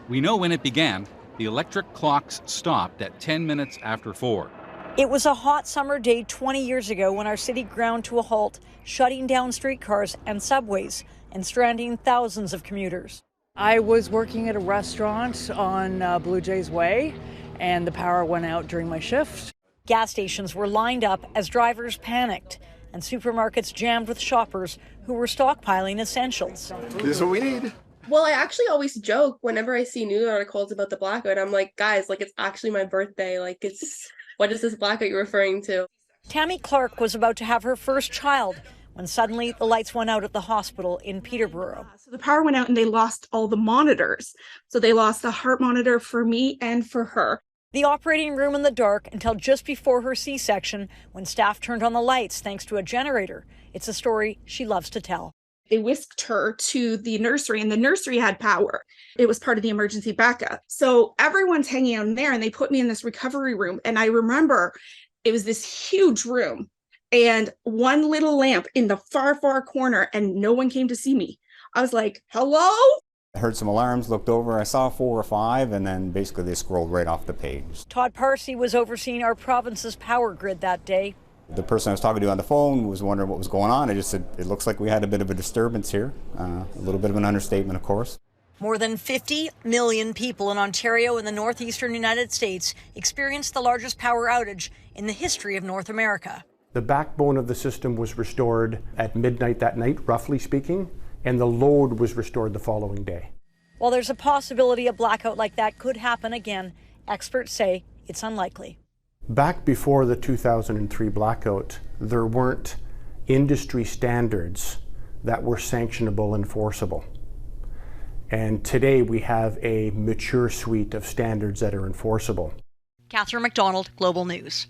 We know when it began. The electric clocks stopped at 10 minutes after 4. It was a hot summer day 20 years ago when our city ground to a halt, shutting down streetcars and subways and stranding thousands of commuters. I was working at a restaurant on Blue Jays Way, and the power went out during my shift. Gas stations were lined up as drivers panicked, and supermarkets jammed with shoppers who were stockpiling essentials. This is what we need. Well, I actually always joke whenever I see news articles about the blackout. I'm like, guys, like, it's actually my birthday. Like, what is this blackout you're referring to? Tammy Clark was about to have her first child when suddenly the lights went out at the hospital in Peterborough. So the power went out and they lost all the monitors. So they lost the heart monitor for me and for her. The operating room in the dark until just before her C-section when staff turned on the lights thanks to a generator. It's a story she loves to tell. They whisked her to the nursery and the nursery had power. It was part of the emergency backup. So everyone's hanging out in there and they put me in this recovery room. And I remember it was this huge room and one little lamp in the far, far corner and no one came to see me. I was like, hello? I heard some alarms, looked over, I saw 4 or 5, and then basically they scrolled right off the page. Todd Parsi was overseeing our province's power grid that day. The person I was talking to on the phone was wondering what was going on. I just said, it looks like we had a bit of a disturbance here. A little bit of an understatement, of course. More than 50 million people in Ontario and the northeastern United States experienced the largest power outage in the history of North America. The backbone of the system was restored at midnight that night, roughly speaking, and the load was restored the following day. While there's a possibility a blackout like that could happen again, experts say it's unlikely. Back before the 2003 blackout, there weren't industry standards that were sanctionable, enforceable. And today we have a mature suite of standards that are enforceable. Catherine McDonald, Global News.